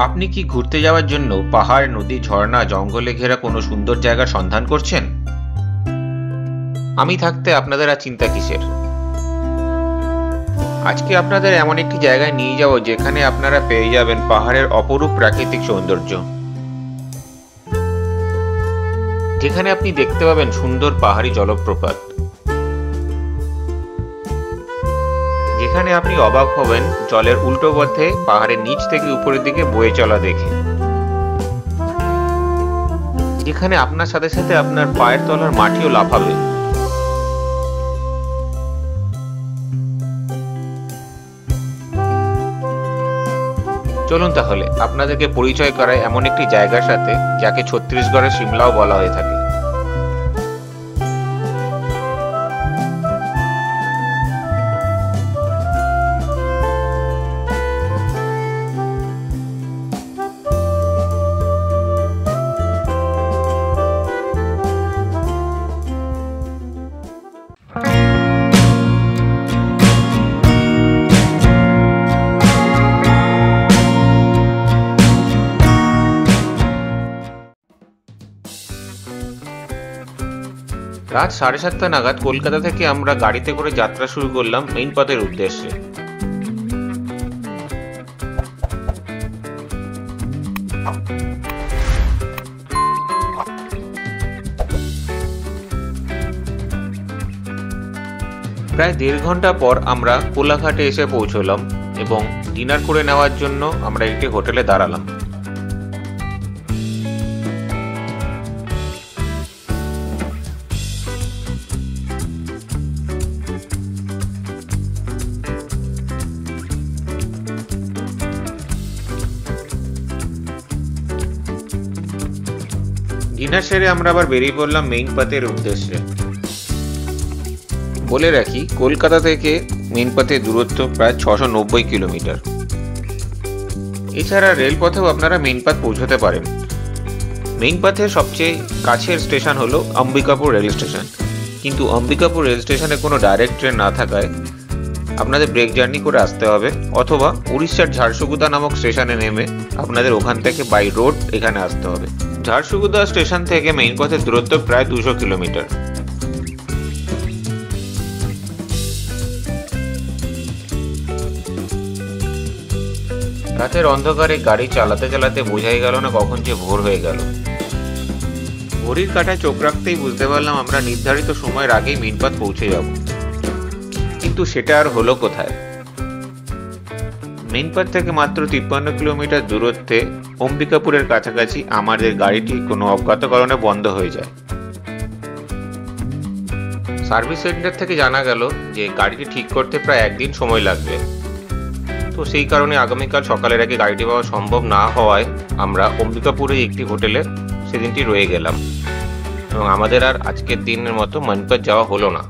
আপনি কি ঘুরতে যাওয়ার জন্য পাহাড়, নদী, ঝর্ণা, জঙ্গলে ঘেরা কোনো সুন্দর জায়গার সন্ধান করছেন? আমি থাকতে আপনাদের আর চিন্তা কিসের? আজকে আপনাদের এমন একটি জায়গায় নিয়ে যাব যেখানে আপনারা পেয়ে যাবেন পাহাড়ের অপরূপ প্রাকৃতিক সৌন্দর্য, যেখানে আপনি দেখতে পাবেন সুন্দর পাহাড়ি জলপ্রপাত, যেখানে আপনি অবাক হবেন জলের উল্টো পথে পাহাড়ের নিচ থেকে উপরের দিকে বয়ে চলা দেখে, যেখানে আপনার সাথে সাথে আপনার পায়ের তলার মাটিও লাফাবে। চলুন তাহলে আপনাদেরকে পরিচয় করায় এমন একটি জায়গার সাথে যাকে ছত্তিশগড়ের সিমলাও বলা হয়ে থাকে। রাত 7:30 নাগাদ কলকাতা থেকে আমরা গাড়িতে করে যাত্রা শুরু করলাম মেইন পথের উদ্দেশ্যে। প্রায় 1.5 ঘন্টা পর আমরা কোলাঘাটে এসে পৌঁছলাম এবং ডিনার করে নেওয়ার জন্য আমরা একটি হোটেলে দাঁড়ালাম। ডিনার সেরে আমরা আবার বেরিয়ে পড়লাম মেইন পথের উদ্দেশ্যে। বলে রাখি, কলকাতা থেকে মেইন পথের দূরত্ব প্রায় 690 কিলোমিটার। এছাড়া রেলপথেও আপনারা মেইন পথ পৌঁছতে পারেন। মেইন পথের সবচেয়ে কাছের স্টেশন হলো অম্বিকাপুর রেল স্টেশন, কিন্তু অম্বিকাপুর রেল স্টেশনে কোনো ডাইরেক্ট ট্রেন না থাকায় আপনাদের ব্রেক জার্নি করে আসতে হবে, অথবা উড়িষ্যার ঝাড়সুগুদা নামক স্টেশনে নেমে আপনাদের ওখান থেকে বাই রোড এখানে আসতে হবে। ঝাড়সুগুদা স্টেশন থেকে মেইন পথের দূরত্ব প্রায় 200 কিলোমিটার। রাতের অন্ধকারে গাড়ি চালাতে চালাতে বোঝাই গেল না কখন যে ভোর হয়ে গেল। ঘড়ির কাঁটায় চোখ রাখতেই বুঝতে পারলাম আমরা নির্ধারিত সময়ের আগেই মেইন পথ পৌঁছে যাব, কিন্তু সেটা আর হলো কোথায়। মেইন পথ থেকে মাত্র 53 কিলোমিটার দূরত্বে অম্বিকাপুরের কাছাকাছি আমাদের গাড়িটি কোনো অজ্ঞাত কারণে বন্ধ হয়ে যায়। সার্ভিস সেন্টার থেকে জানা গেল যে গাড়িটি ঠিক করতে প্রায় 1 দিন সময় লাগবে। তো সেই কারণে আগামীকাল সকালের আগে গাড়িটি পাওয়া সম্ভব না হওয়ায় আমরা অম্বিকাপুরে একটি হোটেলে সেদিনটি রয়ে গেলাম এবং আমাদের আর আজকের দিনের মতো মনপত যাওয়া হলো না।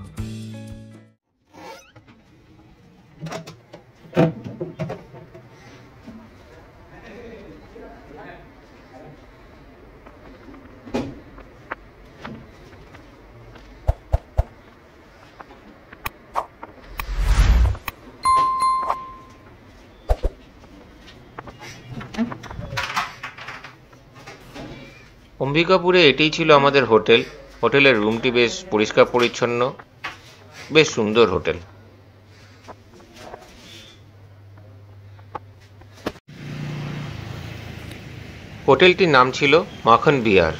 অম্বিকাপুরে এটাই ছিল আমাদের হোটেল। হোটেলের রুমটি বেশ পরিষ্কার পরিচ্ছন্ন, বেশ সুন্দর হোটেল। হোটেলটির নাম ছিল মাখন বিহার।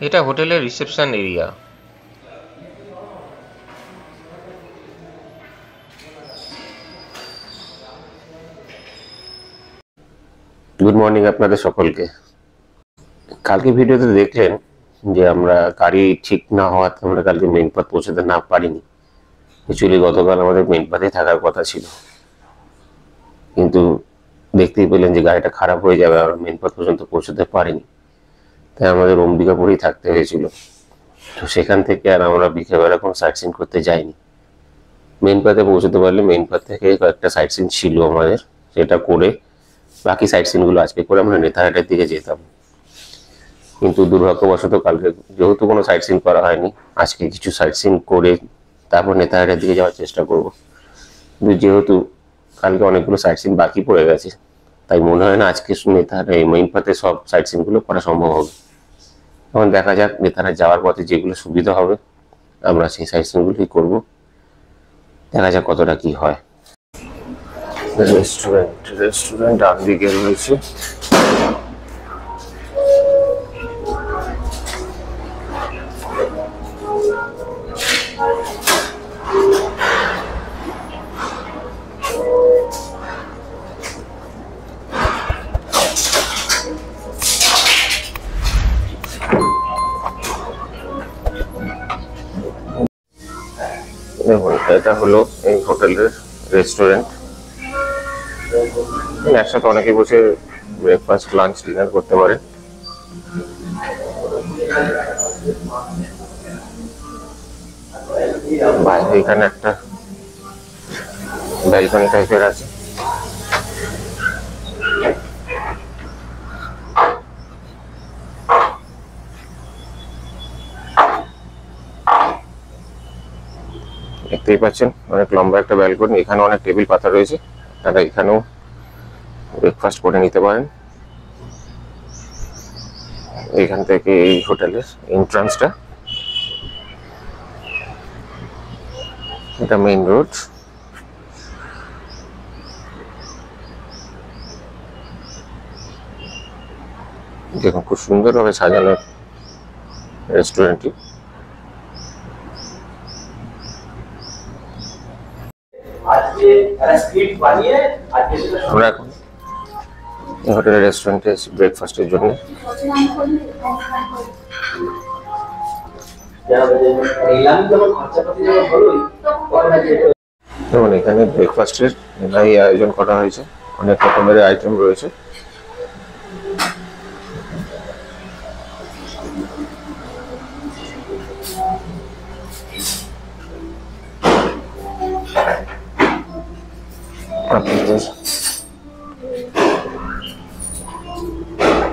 এটা হোটেলের রিসেপশন এরিয়া। গুড মর্নিং আপনাদের সকলকে। কালকে ভিডিওতে দেখলেন যে আমরা গাড়ি ঠিক না হওয়াতে আমরা কালকে মেইন পথ পৌঁছাতে না পারিনি। অ্যাকচুয়ালি গতকাল আমাদের মেইন পথে থাকার কথা ছিল, কিন্তু দেখতেই পেলেন যে গাড়িটা খারাপ হয়ে যাবে, আমরা মেইন পথ পর্যন্ত পৌঁছাতে পারিনি। তাই আমাদের অম্বিকাপুরেই থাকতে হয়েছিল। তো সেখান থেকে আর আমরা বিকেলবেলা কোনো সাইট সিন করতে যাইনি। মেইন পথে পৌঁছাতে পারলে মেইন পথ থেকে কয়েকটা সাইট সিন ছিল আমাদের, সেটা করে বাকি সাইট সিনগুলো আজকে করে আমরা নেতারহাটের দিকে যেতাম। কিন্তু দুর্ভাগ্যবশত কালকে যেহেতু কোনো সাইট সিন করা হয়নি, আজকে কিছু সাইট সিন করে তারপর নেতাহাটের দিকে যাওয়ার চেষ্টা করব। কিন্তু যেহেতু কালকে অনেকগুলো সাইট সিন বাকি পড়ে গেছে, তাই মনে হয় না আজকে নেতাহাট এই মেইন পাথে সব সাইট সিনগুলো করা সম্ভব হবে। এখন দেখা যাক নেতাহাট যাওয়ার পথে যেগুলো সুবিধা হবে আমরা সেই সাইট সিনগুলোই করবো। দেখা যাক কতটা কি হয়। রেস্টুরেন্ট ডান দিকে রয়েছে। দেখুন এটা হলো এই হোটেলের রেস্টুরেন্ট। একসাথে অনেকে বসে ব্রেকফাস্ট, লাঞ্চ, ডিনার করতে পারে। বাইরে এখানে একটা ব্যালকনি টাইপের আছে। দেখতেই পাচ্ছেন অনেক লম্বা একটা ব্যালকনি, এখানে অনেক টেবিল পাতা রয়েছে, আপনারা এখানেও ব্রেকফাস্ট করে নিতে পারেন। এখান থেকে এই হোটেলের এন্ট্রান্সটা, এটা মেইন রোড। দেখুন খুব সুন্দরভাবে সাজানো রেস্টুরেন্টটি। আমরা এখন হোটেলের রেস্টুরেন্টে ব্রেকফাস্টের জন্য। যেমন এখানে ব্রেকফাস্টের মেলায় আয়োজন করা হয়েছে, অনেক রকমের আইটেম রয়েছে।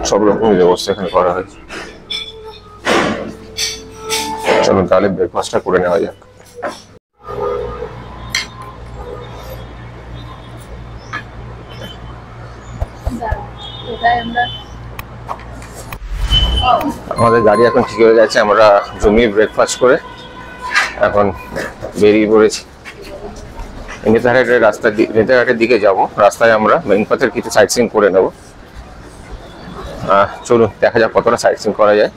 সব রকমের ব্যবস্থা এখানে করা হয়েছে। চলুন তাহলে ব্রেকফাস্টটা করে নেওয়া যাক। আমাদের গাড়ি এখন ঠিক হয়ে গেছে, আমরা জমিয়ে ব্রেকফাস্ট করে এখন বেরিয়ে পড়েছি। নেতারহাটের দিকে যাব। রাস্তায় আমরা মেইন পাথের কিছু সাইট সিন করে নেব। চলুন দেখা যাক কতটা সাইট সিন করা যায়।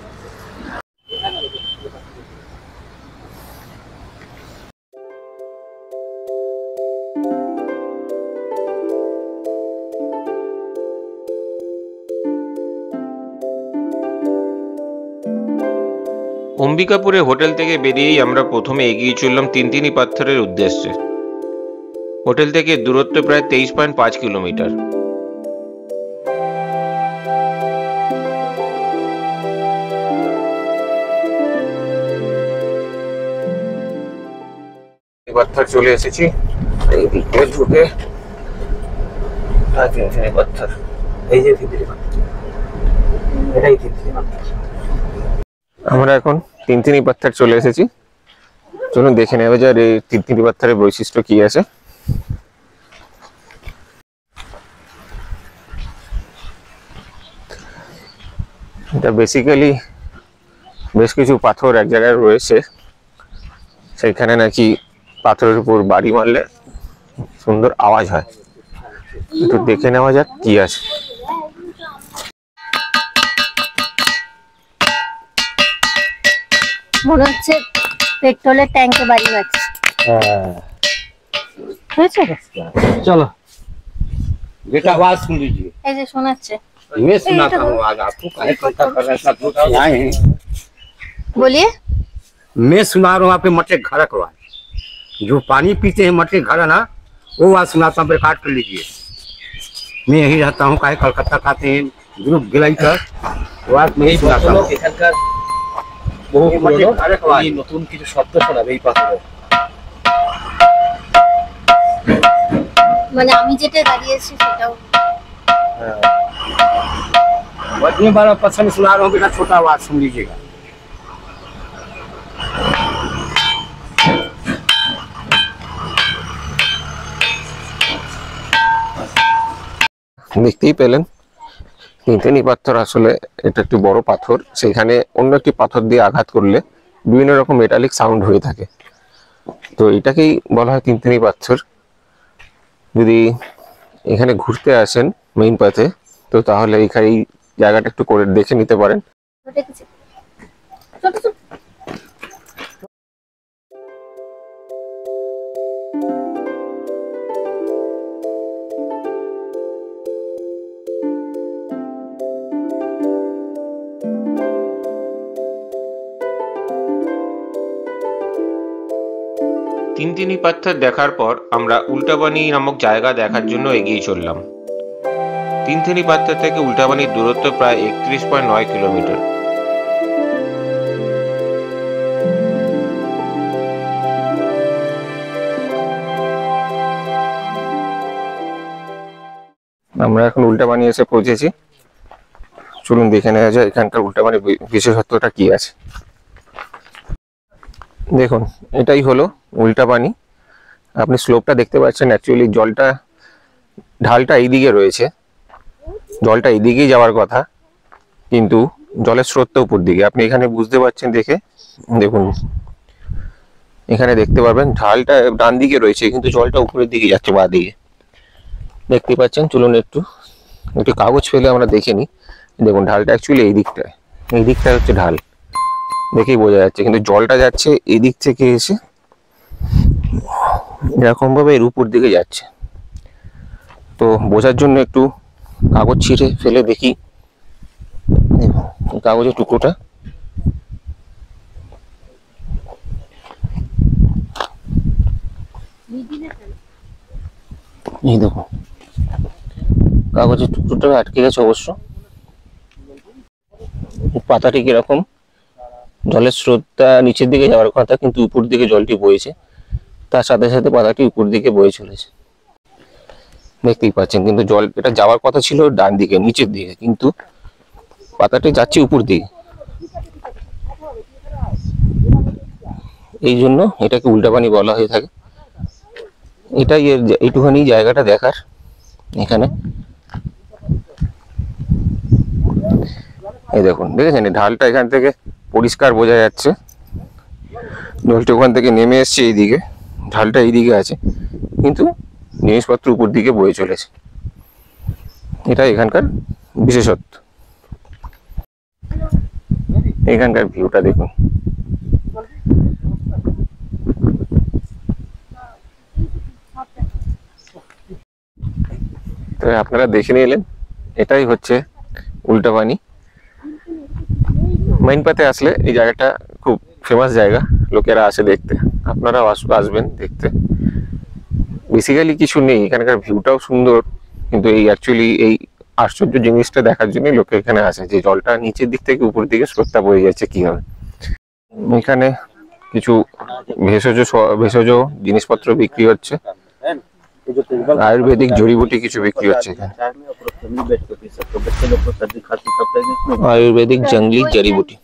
অম্বিকাপুরে হোটেল থেকে বেরিয়েই আমরা প্রথমে এগিয়ে চললাম তিনতিনি পাথরের উদ্দেশ্যে। হোটেল থেকে দূরত্ব প্রায় 23.5 কিলোমিটার। পাথর চলে এসেছি, এই দিকে ঢুকে তিনতিনি পাথর, এই যে তিনতিনি পাথর, এটাই তিনতিনি পাথর। আমরা এখন তিনতিনি পাথর চলে এসেছি। চলুন দেখে নেওয়া যায় এই তিনতিনি পাথরের বৈশিষ্ট্য কি আছে। এটা বেসিক্যালি বেশ কিছু পাথর এক জায়গায় রয়েছে, সেইখানে নাকি পাথরের উপর বাড়ি মারলে সুন্দর আওয়াজ হয়। একটু দেখে নেওয়া যাক কি আছে। মনে হচ্ছে পেট্রোলের ট্যাঙ্কে বাড়ি আছে। चलो बेटा आवाज सुन लीजिए। এই যে শোনাচ্ছে। मैं सुनाता हूँ आज आपको, काहे चिंता कर रहे हैं, सब आए हैं। বলিয়ে मैं सुना रहा हूँ आपके मटे घर को आज, जो पानी पीते हैं मटे घर है ना, वो आज सुनाता हूँ, रिकॉर्ड कर लीजिए। मैं यही रहता हूँ, काहे कलकत्ता खाते हैं ग्रुप गिलाई कर, वो आज मैं ही सुनाता हूँ। এখানকার বহু পুরনো এই নতুন কিছু শব্দ শোনাবে এই পাথরে। মানে আমি যেটা দাঁড়িয়েছি সেটাও बदले वाला पसंद सुना रहा हूँ, बेटा छोटा आवाज सुन लीजिएगा। দেখতেই পেলেন তিনতিনি পাথর আসলে এটা একটি বড় পাথর, সেখানে অন্য একটি পাথর দিয়ে আঘাত করলে বিভিন্ন রকম মেটালিক সাউন্ড হয়ে থাকে। তো এটাকেই বলা হয় তিনতিনি পাথর। যদি এখানে ঘুরতে আসেন মেইন পাথে, তো তাহলে এখানে এই জায়গাটা একটু করে দেখে নিতে পারেন। দেখেছি ছোট ছোট তিনতিনি পাথর দেখার পর আমরা উল্টাপানি নামক জায়গা দেখার জন্য এগিয়ে চললাম। তিনতিনি পাথর থেকে উল্টাপানির দূরত্ব প্রায় 31.9 কিলোমিটার। আমরা এখন উল্টাপানি এসে পৌঁছেছি, চলুন দেখে নেওয়া যায় এখানকার উল্টাপানি বিশেষত্বটা কি আছে। দেখুন এটাই হলো উল্টাপানি। আপনি স্লোপটা দেখতে পাচ্ছেন, অ্যাকচুয়ালি জলটা ঢালটা এইদিকে রয়েছে, জলটা এইদিকেই যাওয়ার কথা, কিন্তু জলের স্রোতটা উপর দিকে। আপনি এখানে বুঝতে পারছেন দেখে, দেখুন এখানে দেখতে পারবেন ঢালটা ডান দিকে রয়েছে কিন্তু জলটা উপরের দিকে যাচ্ছে বাঁ দিকে, দেখতে পাচ্ছেন। চলুন একটু কাগজ ফেলে আমরা দেখে নিই। দেখুন ঢালটা অ্যাকচুয়ালি এই দিকটা হচ্ছে ঢাল, দেখেই বোঝা যাচ্ছে, কিন্তু জলটা যাচ্ছে এই দিক থেকে এসে এরকম ভাবে এর উপর দিকে যাচ্ছে। তো বোঝার জন্য একটু কাগজ ছিঁড়ে ফেলে দেখি। কাগজের টুকরোটা এই দেখো, কাগজের টুকরোটা আটকে গেছে অবশ্য। পাতাটি কিরকম, জলের স্রোতটা নিচের দিকে যাওয়ার কথা কিন্তু উপর দিকে জলটি বইছে, তার সাথে সাথে পাতাটি উপর দিকে বয়ে চলেছে, দেখতেই পাচ্ছেন। কিন্তু জল এটা যাওয়ার কথা ছিল ডান দিকে নিচের দিকে, কিন্তু পাতাটি যাচ্ছে উপর দিকে। এই জন্য এটাকে উল্টাপানি বলা হয়ে থাকে। এটাই এর এইটুখানি জায়গাটা দেখার। এখানে এই দেখুন, দেখেছেন ঢালটা এখান থেকে পরিষ্কার বোঝা যাচ্ছে। জলটা ওখান থেকে নেমে এসছে এইদিকে, ঢালটা এইদিকে আছে কিন্তু জিনিসপত্র উপর দিকে বয়ে চলেছে। এটা এখানকার বিশেষত্ব। এখানকার ভিউটা দেখুন। তো আপনারা দেখে নিলেন, এটাই হচ্ছে উল্টাপানি। মেইন পাথে আসলে এই জায়গাটা খুব ফেমাস জায়গা, লোকেরা আসে দেখতে, আপনারাও আসবেন দেখতে। বেসিক্যালি কিছু নেই, এখানকার ভিউটাও সুন্দর, কিন্তু এই অ্যাকচুয়ালি এই আশ্চর্য জিনিসটা দেখার জন্যই লোকে এখানে আসে, যে জলটা নিচের দিক থেকে উপর দিকে স্রোতটা বয়ে যাচ্ছে কিভাবে। এখানে কিছু ভেষজ জিনিসপত্র বিক্রি হচ্ছে, আয়ুর্বেদিক জড়িবুটি কিছু বিক্রি হচ্ছে এখানে, আয়ুর্বেদিক জঙ্গলি জড়িবুটি।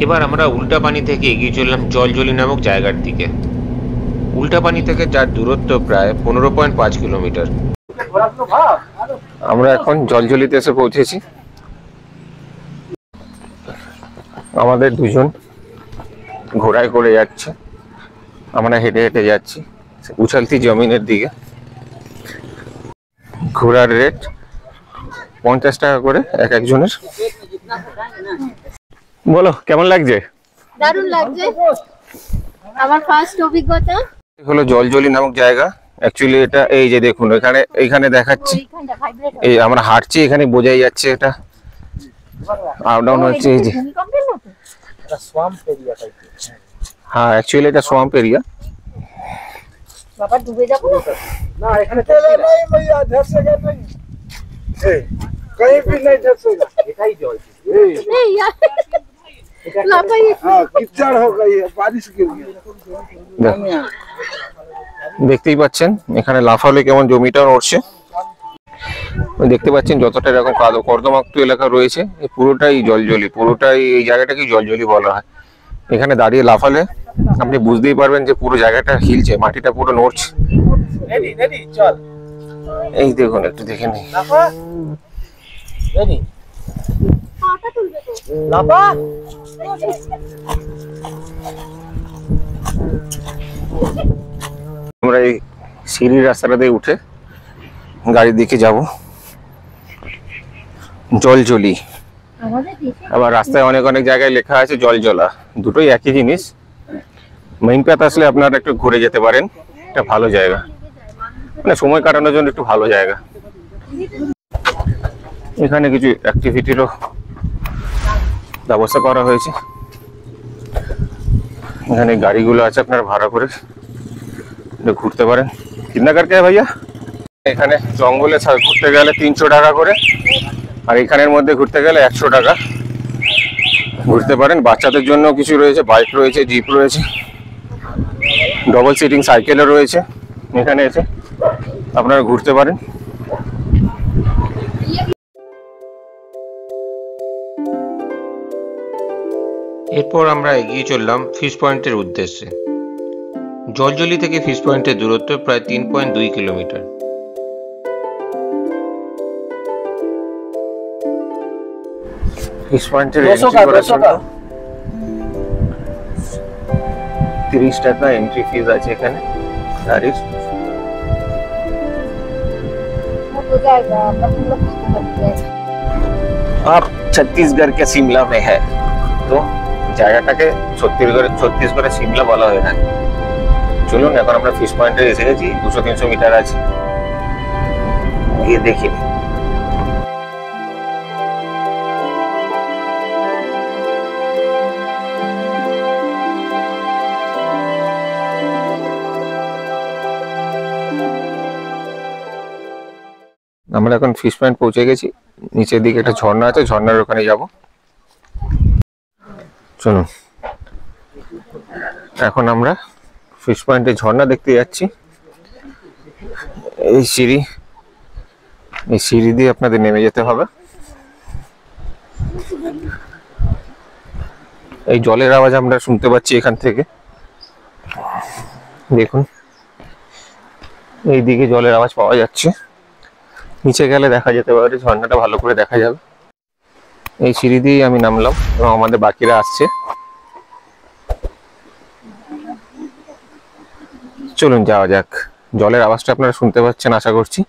এবার আমরা উল্টাপানি থেকে এগিয়ে চললাম জলজলি নামক জায়গার দিকে। উল্টাপানি থেকে যার দূরত্ব প্রায় 15.5 কিলোমিটার। আমরা এখন জলজলিতে এসে পৌঁছেছি। আমাদের দুজন ঘোড়ায় করে যাচ্ছে, আমরা হেঁটে হেঁটে যাচ্ছি উছালতি জমিনের দিকে। ঘোড়ার রেট 50 টাকা করে এক একজনের। বলো কেমন লাগছে? দারুণ লাগছে, আমার ফার্স্ট অভিজ্ঞতা হলো জলজলি নামক জায়গা। অ্যাকচুয়ালি এটা এই যে দেখুন এইখানে দেখাচ্ছি, এইখানটা ভাইব্রেট এই আমরা হাঁটছি এখানে বোঝাই যাচ্ছে এটা আপ ডাউন হচ্ছে। এই যে ভূমিকম্পের মতো এটা সোয়াম্প এরিয়া টাইপের। হ্যাঁ অ্যাকচুয়ালি এটা সোয়াম্প এরিয়া। বাবা ডুবে যাবো না না এখানে नहीं भैया धसेगा नहीं, कहीं भी नहीं धसेगा, এটাই জল। এই লাফাই हां कीचड़ हो गई है, बारिश गिर गई। দেখতেই পাচ্ছেন এখানে লাফালে কেমন জমিটা নড়ছে। দেখতে পাচ্ছেন যতটা এরকম কর্দমাক্ত এলাকা রয়েছে এই পুরোটাই জলজলি, পুরোটাই এই জায়গাটাকেই জলজলি বলা হয়। এখানে দাঁড়িয়ে লাফালে আপনি বুঝতেই পারবেন যে পুরো জায়গাটা হিলছে, মাটিটা পুরো নড়ছে। নেডি চল। এই দেখুন একটু দেখে নিই। পাটা তুলবে তো। লাপা আমরা এই সিঁড়ির রাস্তাটা দিয়ে উঠে গাড়ির দিকে যাব। জলজলি, আমাদের দেশে আবার রাস্তায় অনেক অনেক জায়গায় লেখা আছে জলজলা, দুটোই একই জিনিস। মেইনপাত আসলে আপনারা একটু ঘুরে যেতে পারেন, এটা ভালো জায়গা, মানে সময় কাটানোর জন্য একটু ভালো জায়গা। এখানে কিছু অ্যাক্টিভিটিরও ব্যবস্থা করা হয়েছে। এখানে গাড়িগুলো আছে, আপনারা ভাড়া করে ঘুরতে পারেন। কিতনা করকে ভাইয়া? এখানে জঙ্গলে ঘুরতে গেলে 300 টাকা করে, আর এখানের মধ্যে ঘুরতে গেলে 100 টাকা ঘুরতে পারেন। বাচ্চাদের জন্য কিছু রয়েছে, বাইক রয়েছে, জিপ রয়েছে, ডবল সিটিং সাইকেলও রয়েছে। এখানে এসে আপনারা ঘুরতে পারেন। এরপর আমরা এগিয়ে চললাম ফিশ পয়েন্টের উদ্দেশ্যে। জলজলি থেকে ফিশ পয়েন্টের দূরত্ব প্রায় 3.2 কিলোমিটার। ফিশ পয়েন্টের 200 का 200 का 30 টাকা এন্ট্রি ফিজ আছে এখানে গাড়ির। মতো জায়গা আমরা পুরো বুঝতে পারছি। आप छत्तीसगढ़ के शिमला में है, তো জায়গাটাকে ছত্তিশগড়ে শিমলা বলা হয় না। চলুন এখন আমরা ফিশ পয়েন্টে এসে গেছি, 200-300 মিটার আছে, গিয়ে দেখি। আমরা এখন ফিশ পয়েন্ট পৌঁছে গেছি। নিচের দিকে একটা ঝর্ণা আছে, ঝর্ণার ওখানে যাব। চলুন এখন আমরা ফিশ পয়েন্টে ঝর্ণা দেখতে যাচ্ছি। এই সিঁড়ি দিয়ে আপনাদের নেমে যেতে হবে। এই জলের আওয়াজ আমরা শুনতে পাচ্ছি এখান থেকে। দেখুন এই দিকে জলের আওয়াজ পাওয়া যাচ্ছে। নিচে গেলে দেখা যেতে পারে, ঝর্ণাটা ভালো করে দেখা যাবে। এই সিঁড়ি দিয়েই আমি নামলাম এবং আমাদের বাকিরা আসছে। চলুন যাওয়া যাক। জলের আওয়াজটা আপনারা শুনতে পাচ্ছেন আশা করছি।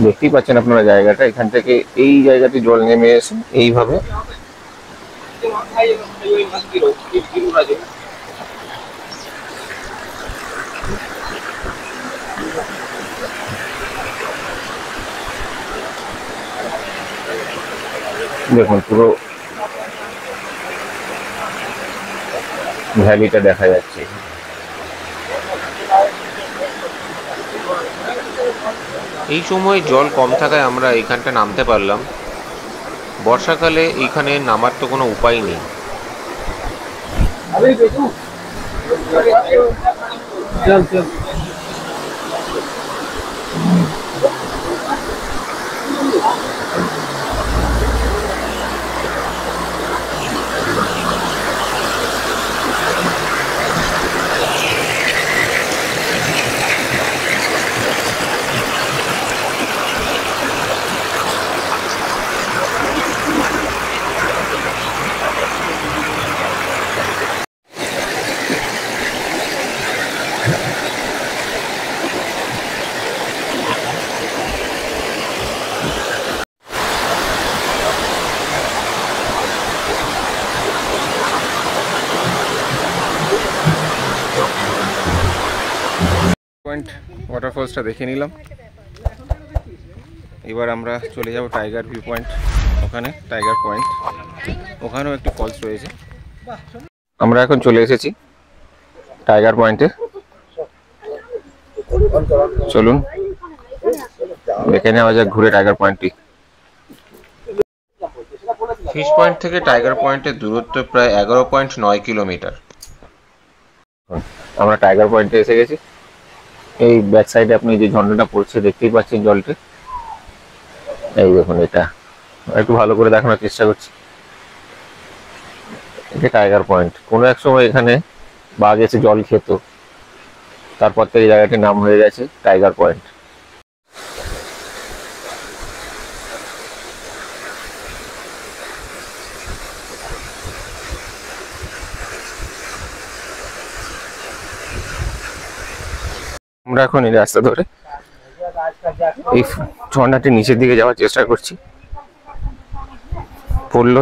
দেখতেই পাচ্ছেন আপনারা জায়গাটা, এখান থেকে এই জায়গাতে জল নেমে এসে এইভাবে দেখুন পুরো ভ্যালিটা দেখা যাচ্ছে। এই সময় জল কম থাকায় আমরা এইখানটা নামতে পারলাম। বর্ষাকালে এইখানে নামার তো কোনো উপায় নেই। चल चल পয়েন্ট ওয়াটারফলসটা দেখে নিলাম। এবার আমরা চলে যাব টাইগার ভিউ পয়েন্ট। ওখানে টাইগার পয়েন্ট, ওখানেও একটু ফলস রয়েছে। আমরা এখন চলে এসেছি টাইগার পয়েন্টে। চলুন দেখে নেওয়া যাক ঘুরে টাইগার পয়েন্টটি। ফিশ পয়েন্ট থেকে টাইগার পয়েন্টের দূরত্ব প্রায় 11.9 কিলোমিটার। আমরা টাইগার পয়েন্টে এসে গেছি। এই ব্যাক সাইডে আপনি যে ঝর্ণাটা পড়ছে দেখতেই পাচ্ছেন জলটা, এই দেখুন এটা একটু ভালো করে দেখানোর চেষ্টা করছি। এটা টাইগার পয়েন্ট। কোনো এক সময় এখানে বাঘ এসে জল খেত, তারপর থেকে এই জায়গাটির নাম হয়ে গেছে টাইগার পয়েন্ট। আমরা এখন এই রাস্তা ধরে এই ঝর্ণাটির নিচের দিকে যাওয়ার চেষ্টা করছি। পড়লো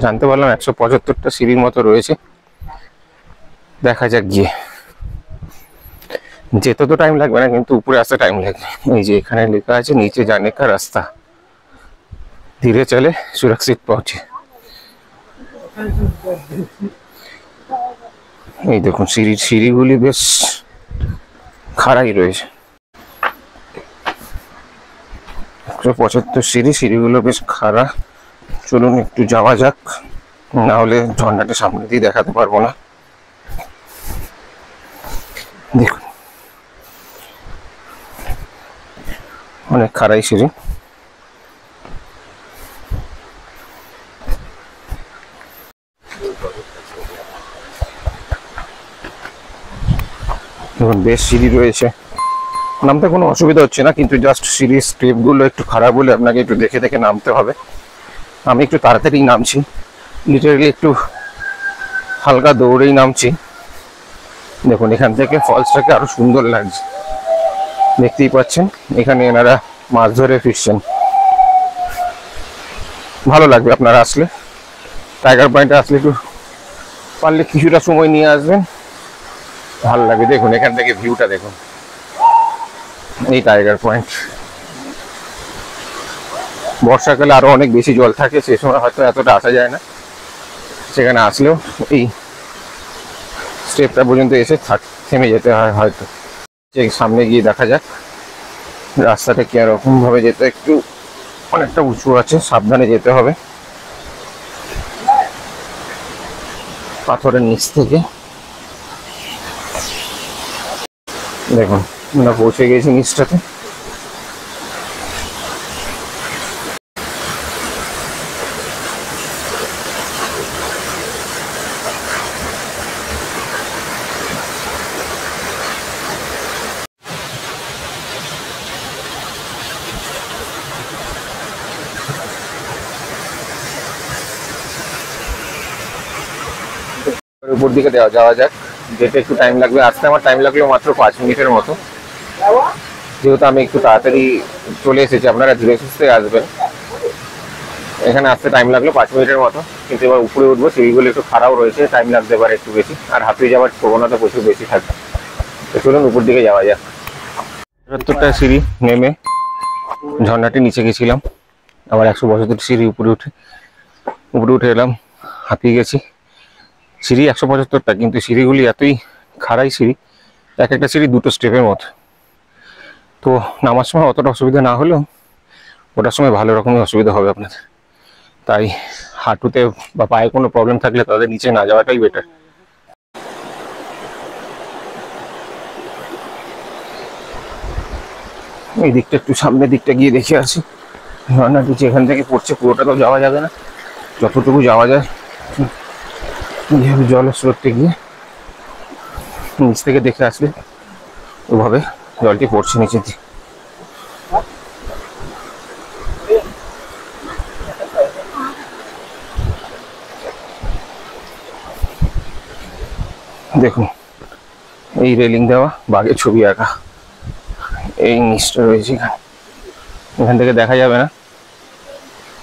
জানতে পারলাম 175টা সিঁড়ির মতো রয়েছে। দেখা যাক গিয়ে, যেতে তো টাইম লাগবে না কিন্তু উপরে আসতে টাইম লাগবে। এই যে এখানে লেখা আছে নিচে जाने का रास्ता, धीरे चले सुरक्षित पहुंचे। এই দেখুন সিঁড়িগুলি বেশ খাড়াই রয়েছে। 175 সিঁড়ি, সিঁড়িগুলো বেশ খাড়া। চলুন একটু যাওয়া যাক, না হলে ঝর্ণাটা সামনে দিয়ে দেখাতে পারবো না। দেখুন অনেক খাড়াই সিঁড়ি। দেখুন বেশ সিঁড়ি রয়েছে, নামতে কোনো অসুবিধা হচ্ছে না, কিন্তু জাস্ট সিঁড়ির স্টেপগুলো একটু খারাপ বলে আপনাকে একটু দেখে দেখে নামতে হবে। আমি একটু তাড়াতাড়ি নামছি, লিটারালি একটু হালকা দৌড়েই নামছি। দেখুন এখান থেকে ফলসটাকে আরো সুন্দর লাগছে, দেখতেই পাচ্ছেন। এখানে এনারা মাছ ধরে ফিরছেন, ভালো লাগবে আপনারা আসলে। টাইগার পয়েন্টে আসলে একটু পারলে কিছুটা সময় নিয়ে আসবেন, ভালো লাগবে। দেখুন এখান থেকে ভিউটা দেখুন, এই টাইগার পয়েন্ট। বর্ষাকালে আরো অনেক বেশি জল থাকে, সে সময় হয়তো এতটা আসা যায় না। সেখানে আসলেও এই স্টেপটা পর্যন্ত এসে থেমে যেতে হয় হয়তো। সামনে গিয়ে দেখা যাক রাস্তাটা কিরকম ভাবে যেতে, একটু অনেকটা উঁচু আছে, সাবধানে যেতে হবে পাথরের নিচ থেকে। দেখুন আমরা পৌঁছে গেছি নিচটাতে। উপর দিকে যাওয়া যাক, যেতে একটু টাইম লাগবে। আসতে আমার টাইম লাগলো মাত্র 5 মিনিটের মতো, যেহেতু আমি একটু তাড়াতাড়ি চলে এসেছি। আপনারা ধীরে সুস্থে আসবেন। এখানে আসতে টাইম লাগলো 5 মিনিটের মতো, কিন্তু এবার উপরে উঠবো। সিঁড়িগুলো একটু খারাপ রয়েছে, টাইম লাগতে পারে একটু বেশি, আর হাঁপিয়ে যাওয়ার প্রবণতা প্রচুর বেশি থাকবে। তো চলুন উপর দিকে যাওয়া যাক। ৭০টা সিঁড়ি নেমে ঝর্ণাটি নিচে গেছিলাম, আবার 175 সিঁড়ি উপরে উঠে এলাম। হাঁপিয়ে গেছি। সিঁড়ি 175টা, কিন্তু সিঁড়িগুলি এতই খাড়াই সিঁড়ি, এক একটা সিঁড়ি 2টো স্টেপের মতো। তো নামার সময় অতটা অসুবিধা না হলেও ওটার সময় ভালো রকমের অসুবিধা হবে আপনাদের। তাই হাঁটুতে বা পায়ে কোনো প্রবলেম থাকলে তাদের নিচে না যাওয়াটাই বেটার। এই দিকটা একটু সামনের দিকটা গিয়ে দেখে আসি। ঝর্ণাটি যেখান থেকে পড়ছে পুরোটা তো যাওয়া যাবে না, যতটুকু যাওয়া যায় জলের স্রোততে গিয়ে নিচ থেকে দেখে আসলে ওভাবে জলটি পড়ছে নিচে দিয়ে। দেখুন এই রেলিং দেওয়া, বাঘের ছবি আঁকা, এই নিচটা রয়েছে। এখান থেকে দেখা যাবে না,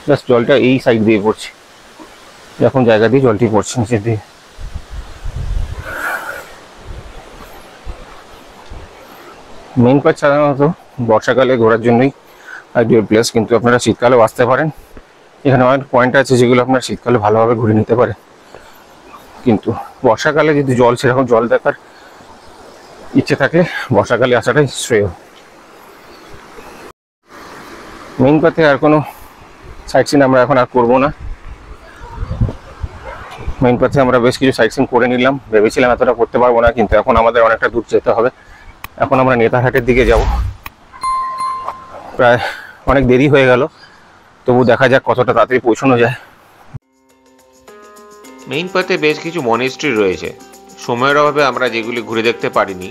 জাস্ট জলটা এই সাইড দিয়ে পড়ছে, যখন জায়গা দিয়ে জলটি পড়ছে নিচে দিয়ে। মেইন পার্ক সাধারণত বর্ষাকালে ঘোরার জন্যই আইডিয়াল প্লেস, কিন্তু আপনারা শীতকালেও আসতে পারেন। এখানে অনেক পয়েন্ট আছে যেগুলো আপনারা শীতকালে ভালোভাবে ঘুরে নিতে পারেন, কিন্তু বর্ষাকালে যদি সেরকম জল দেখার ইচ্ছে থাকলে বর্ষাকালে আসাটাই শ্রেয়। মেইন পার্কে আর কোনো সাইট সিন আমরা এখন আর করবো না। মেইন পার্কে আমরা বেশ কিছু সাইট সিন করে নিলাম, ভেবেছিলাম এতটা করতে পারবো না, কিন্তু এখন আমাদের অনেকটা দূর যেতে হবে। এখন আমরা নেতারহাটের দিকে যাব। প্রায় অনেক দেরি হয়ে গেল, তবু দেখা যাক কতটা তাড়াতাড়ি পৌঁছানো যায়। মেইন পাথে বেশ কিছু মনিস্ট্রি রয়েছে, সময়ের অভাবে আমরা যেগুলি ঘুরে দেখতে পারিনি।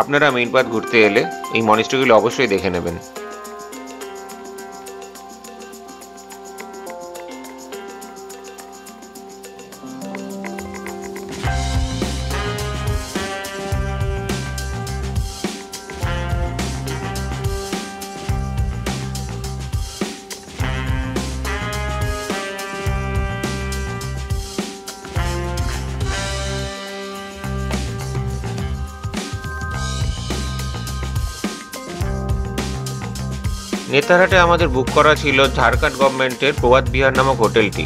আপনারা মেইন পাথ ঘুরতে এলে এই মনিস্ট্রিগুলি অবশ্যই দেখে নেবেন। নেতারহাটে আমাদের বুক করা ছিল ঝাড়খণ্ড গভর্নমেন্টের প্রভাত বিহার নামক হোটেলটি।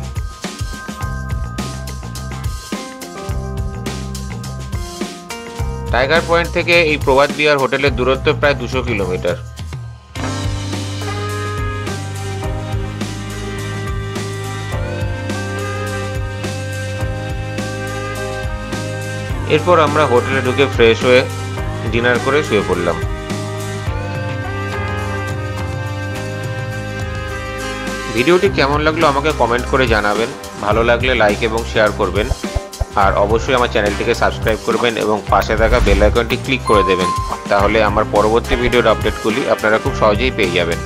টাইগার পয়েন্ট থেকে এই প্রভাত বিহার হোটেলের দূরত্ব প্রায় 200 কিলোমিটার। এরপর আমরা হোটেলে ঢুকে ফ্রেশ হয়ে ডিনার করে শুয়ে পড়লাম। ভিডিওটি কেমন লাগলো আমাকে কমেন্ট করে জানাবেন। ভালো লাগলে লাইক এবং শেয়ার করবেন, আর অবশ্যই আমার চ্যানেলটিকে সাবস্ক্রাইব করবেন এবং পাশে থাকা বেল আইকনটি ক্লিক করে দেবেন। তাহলে আমার পরবর্তী ভিডিওর আপডেটগুলি আপনারা খুব সহজেই পেয়ে যাবেন।